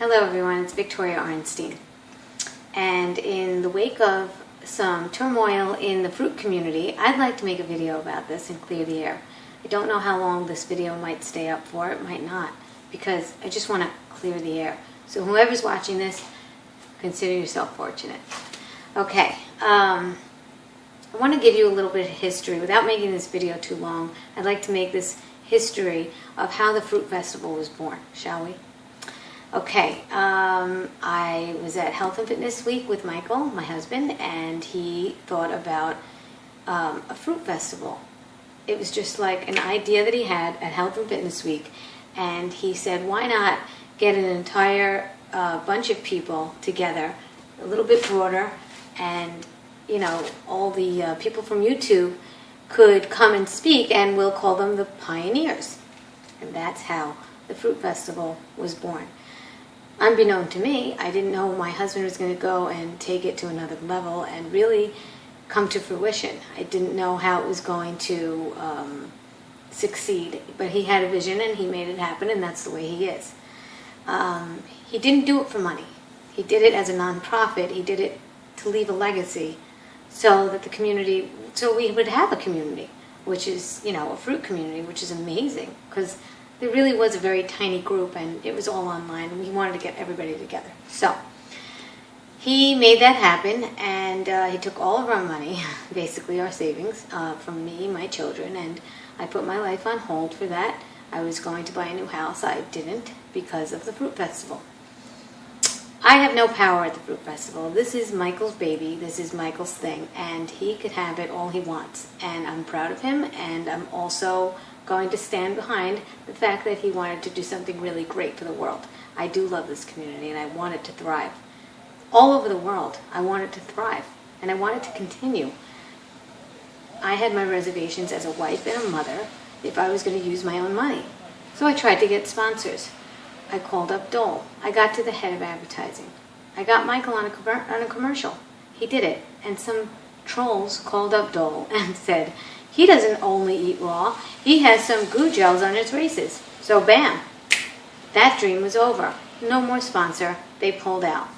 Hello everyone, it's Victoria Arnstein. And in the wake of some turmoil in the fruit community, I'd like to make a video about this and clear the air. I don't know how long this video might stay up for, it might not, because I just want to clear the air. So whoever's watching this, consider yourself fortunate. Okay, I want to give you a little bit of history. Without making this video too long, I'd like to make this history of how the Fruit Festival was born, shall we? Okay, I was at Health and Fitness Week with Michael, my husband, and he thought about a fruit festival. It was just like an idea that he had at Health and Fitness Week, and he said, why not get an entire bunch of people together, a little bit broader, and you know, all the people from YouTube could come and speak, and we'll call them the pioneers. And that's how the Fruit Festival was born. Unbeknown to me, I didn't know my husband was going to go and take it to another level and really come to fruition. I didn't know how it was going to succeed, but he had a vision and he made it happen, and that's the way he is. He didn't do it for money. He did it as a nonprofit. He did it to leave a legacy so that the community, so we would have a community, which is, you know, a fruit community, which is amazing, because there really was a very tiny group, and it was all online, and we wanted to get everybody together. So he made that happen, and he took all of our money, basically our savings, from me, my children, and I put my life on hold for that. I was going to buy a new house. I didn't because of the Fruit Festival. I have no power at the Fruit Festival. This is Michael's baby. This is Michael's thing, and he could have it all he wants, and I'm proud of him, and I'm also going to stand behind the fact that he wanted to do something really great for the world. I do love this community, and I want it to thrive. All over the world, I want it to thrive, and I want it to continue. I had my reservations as a wife and a mother if I was going to use my own money. So I tried to get sponsors. I called up Dole. I got to the head of advertising. I got Michael on a commercial. He did it, and some trolls called up Dole and said, he doesn't only eat raw, he has some goo gels on his races. So bam, that dream was over. No more sponsor, they pulled out.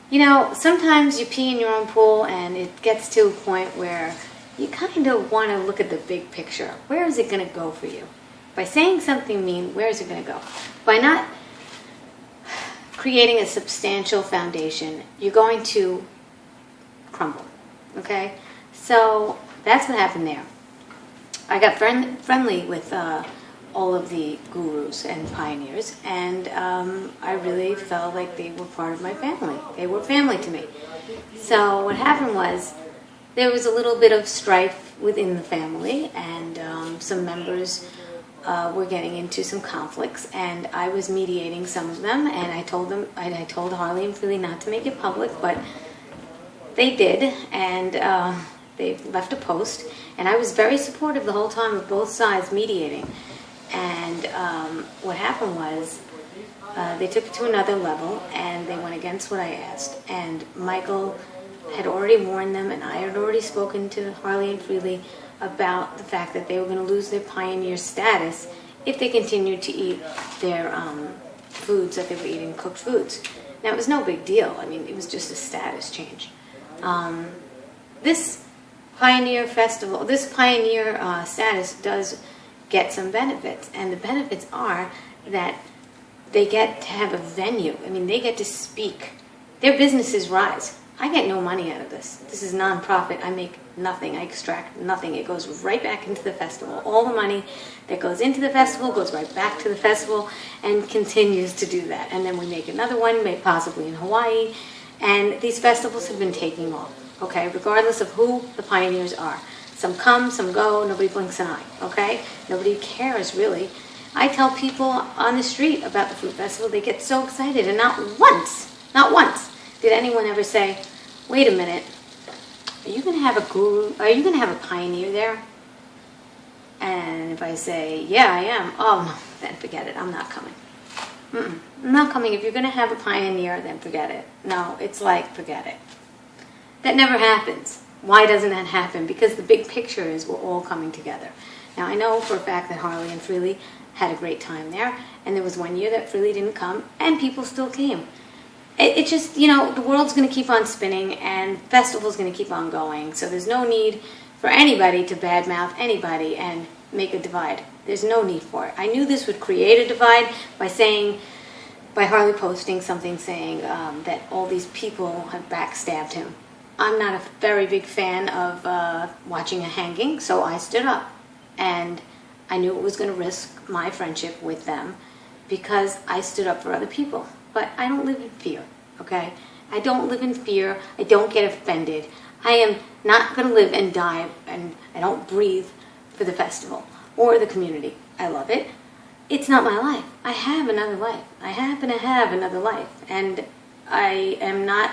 You know, sometimes you pee in your own pool and it gets to a point where you kind of want to look at the big picture. Where is it going to go for you? By saying something mean, where is it going to go? By not creating a substantial foundation, you're going to crumble, okay? So that's what happened there. I got friendly with all of the gurus and pioneers, and I really felt like they were part of my family. They were family to me. So what happened was there was a little bit of strife within the family, and some members were getting into some conflicts, and I was mediating some of them, and I told Harley and Freely not to make it public, but they did, and they left a post, and I was very supportive the whole time of both sides mediating. And what happened was they took it to another level, and they went against what I asked. And Michael had already warned them, and I had already spoken to Harley and Freely about the fact that they were going to lose their pioneer status if they continued to eat their foods that they were eating, cooked foods. Now, it was no big deal. I mean, it was just a status change. This Pioneer Festival, this Pioneer status does get some benefits, and the benefits are that they get to have a venue. I mean, they get to speak. Their businesses rise. I get no money out of this. This is non-profit. I make nothing. I extract nothing. It goes right back into the festival. All the money that goes into the festival goes right back to the festival and continues to do that. And then we make another one, maybe possibly in Hawaii, and these festivals have been taking off. Okay, regardless of who the pioneers are. Some come, some go, nobody blinks an eye, okay? Nobody cares, really. I tell people on the street about the Fruit Festival, they get so excited, and not once did anyone ever say, wait a minute, are you going to have a guru, are you going to have a pioneer there? And if I say, yeah, I am, oh, no, then forget it, I'm not coming. I'm not coming. If you're going to have a pioneer, then forget it. No, it's like, forget it. That never happens. Why doesn't that happen? Because the big picture is we're all coming together. Now, I know for a fact that Harley and Freely had a great time there, and there was one year that Freely didn't come, and people still came. It just, you know, the world's going to keep on spinning, and the festival's going to keep on going, so there's no need for anybody to badmouth anybody and make a divide. There's no need for it. I knew this would create a divide by Harley posting something saying that all these people have backstabbed him. I'm not a very big fan of watching a hanging, so I stood up, and I knew it was going to risk my friendship with them because I stood up for other people. But I don't live in fear, okay? I don't live in fear. I don't get offended. I am not going to live and die, and I don't breathe for the festival or the community. I love it. It's not my life. I have another life. I happen to have another life, and I am not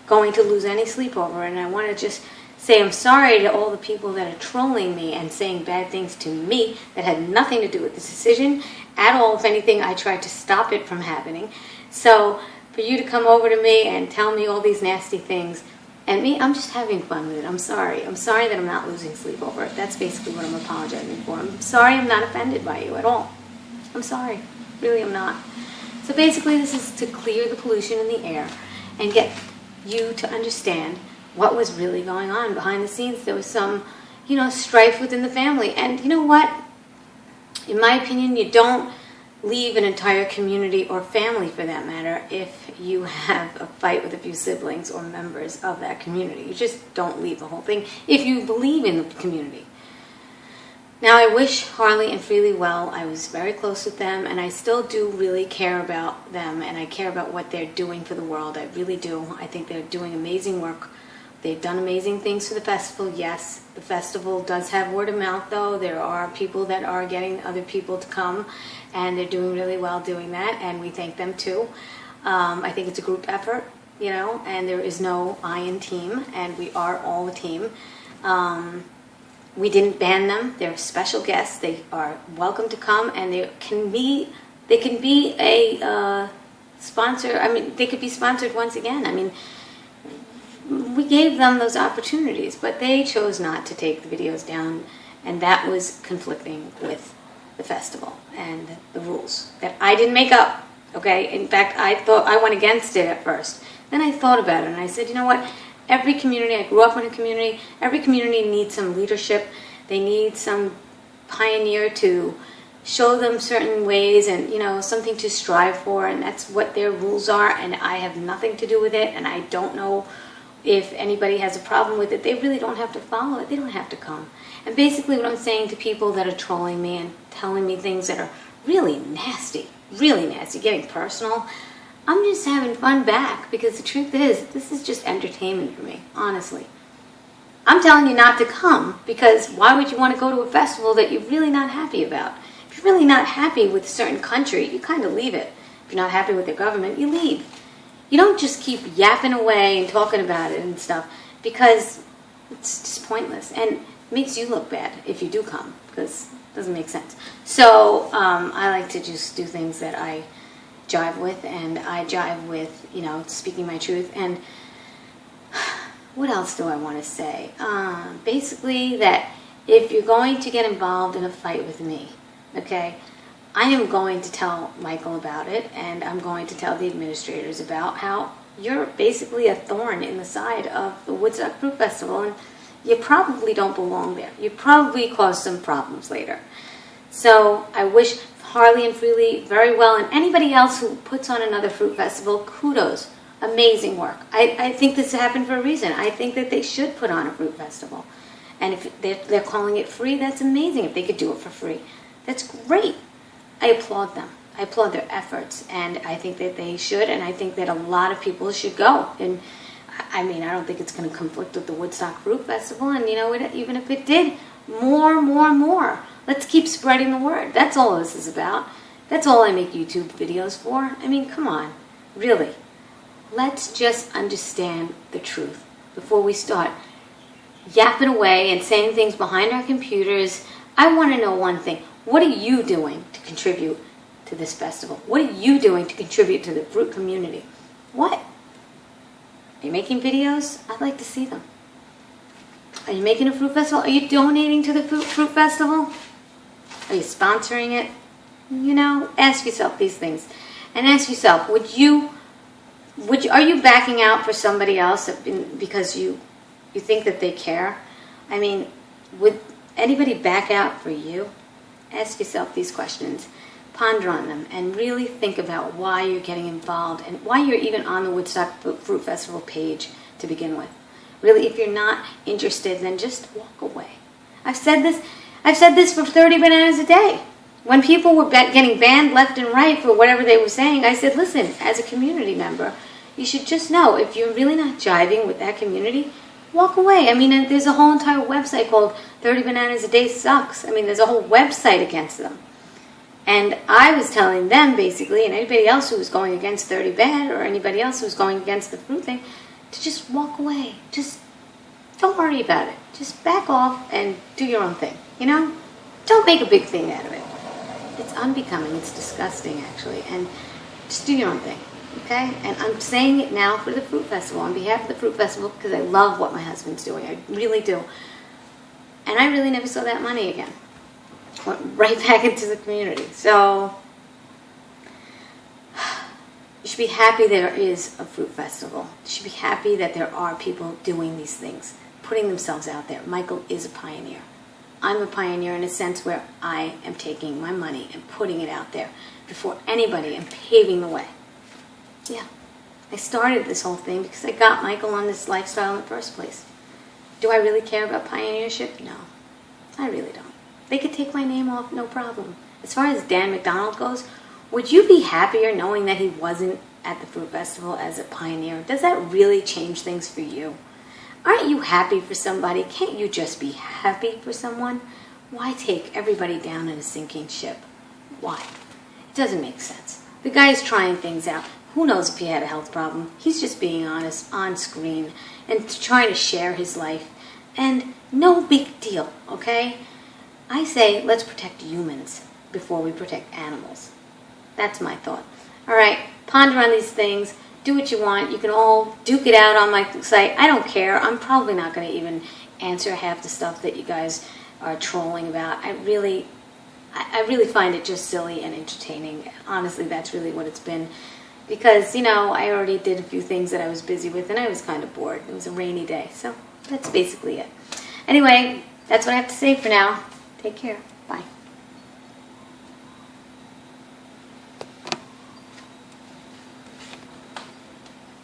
going to lose any sleep over it. And I want to just say I'm sorry to all the people that are trolling me and saying bad things to me that had nothing to do with this decision at all. If anything, I tried to stop it from happening. So for you to come over to me and tell me all these nasty things, and me, I'm just having fun with it. I'm sorry. I'm sorry that I'm not losing sleep over it. That's basically what I'm apologizing for. I'm sorry I'm not offended by you at all. I'm sorry. Really, I'm not. So basically, this is to clear the pollution in the air and get you to understand what was really going on behind the scenes. There was some, you know, strife within the family. And you know what? In my opinion, you don't leave an entire community or family, for that matter, if you have a fight with a few siblings or members of that community. You just don't leave the whole thing if you believe in the community. Now, I wish Harley and Freely well. I was very close with them, and I still do really care about them, and I care about what they're doing for the world. I really do. I think they're doing amazing work. They've done amazing things for the festival, yes. The festival does have word of mouth, though. There are people that are getting other people to come, and they're doing really well doing that, and we thank them too. I think it's a group effort, you know, and there is no I in team, and we are all a team. We didn't ban them. They're special guests. They are welcome to come, and they can be a sponsor. I mean, they could be sponsored once again. I mean, we gave them those opportunities, but they chose not to take the videos down, and that was conflicting with the festival and the rules that I didn't make up, okay? In fact, I went against it at first. Then I thought about it, and I said, you know what? Every community, I grew up in a community, every community needs some leadership. They need some pioneer to show them certain ways and, you know, something to strive for, and that's what their rules are, and I have nothing to do with it, and I don't know if anybody has a problem with it. They really don't have to follow it. They don't have to come. And basically what I'm saying to people that are trolling me and telling me things that are really nasty, getting personal, I'm just having fun back, because the truth is, this is just entertainment for me, honestly. I'm telling you not to come, because why would you want to go to a festival that you're really not happy about? If you're really not happy with a certain country, you kind of leave it. If you're not happy with their government, you leave. You don't just keep yapping away and talking about it and stuff, because it's just pointless. And it makes you look bad if you do come, because it doesn't make sense. So I like to just do things that I jive with, and I jive with, you know, speaking my truth. And what else do I want to say? Basically that if you're going to get involved in a fight with me, okay, I am going to tell Michael about it, and I'm going to tell the administrators about how you're basically a thorn in the side of the Woodstock Fruit Festival, and you probably don't belong there. You probably cause some problems later. So I wish Harley and Freely very well, and anybody else who puts on another fruit festival, kudos. Amazing work. I think this happened for a reason. I think that they should put on a fruit festival. And if they're calling it free, that's amazing. If they could do it for free, that's great. I applaud them. I applaud their efforts, and I think that they should, and I think that a lot of people should go. And I mean, I don't think it's going to conflict with the Woodstock Fruit Festival, and you know, even if it did, more. Let's keep spreading the word. That's all this is about. That's all I make YouTube videos for. I mean, come on, really. Let's just understand the truth before we start yapping away and saying things behind our computers. I want to know one thing. What are you doing to contribute to this festival? What are you doing to contribute to the fruit community? What? Are you making videos? I'd like to see them. Are you making a fruit festival? Are you donating to the fruit festival? Are you sponsoring it? You know, ask yourself these things. And ask yourself, are you backing out for somebody else because you think that they care? I mean, would anybody back out for you? Ask yourself these questions. Ponder on them and really think about why you're getting involved and why you're even on the Woodstock Fruit Festival page to begin with. Really, if you're not interested, then just walk away. I've said this for 30 bananas a day. When people were getting banned left and right for whatever they were saying, I said, listen, as a community member, you should just know if you're really not jiving with that community, walk away. I mean, there's a whole entire website called 30 Bananas a Day Sucks. I mean, there's a whole website against them. And I was telling them, basically, and anybody else who was going against 30 Bad or anybody else who was going against the fruit thing, to just walk away. Just don't worry about it. Just back off and do your own thing. You know? Don't make a big thing out of it. It's unbecoming. It's disgusting, actually. And just do your own thing. Okay? And I'm saying it now for the Fruit Festival, on behalf of the Fruit Festival, because I love what my husband's doing. I really do. And I really never saw that money again. Went right back into the community. So, you should be happy there is a fruit festival. You should be happy that there are people doing these things, putting themselves out there. Michael is a pioneer. I'm a pioneer in a sense where I am taking my money and putting it out there before anybody and paving the way. Yeah, I started this whole thing because I got Michael on this lifestyle in the first place. Do I really care about pioneership? No, I really don't. They could take my name off, no problem. As far as Dan McDonald goes, would you be happier knowing that he wasn't at the Fruit Festival as a pioneer? Does that really change things for you? Aren't you happy for somebody? Can't you just be happy for someone? Why take everybody down in a sinking ship? Why? It doesn't make sense. The guy's trying things out. Who knows if he had a health problem? He's just being honest on screen and trying to share his life. And no big deal, okay? I say let's protect humans before we protect animals. That's my thought. All right, ponder on these things. Do what you want. You can all duke it out on my site. I don't care. I'm probably not going to even answer half the stuff that you guys are trolling about. I really find it just silly and entertaining. Honestly, that's really what it's been. Because, you know, I already did a few things that I was busy with, and I was kind of bored. It was a rainy day, so that's basically it. Anyway, that's what I have to say for now. Take care. Bye.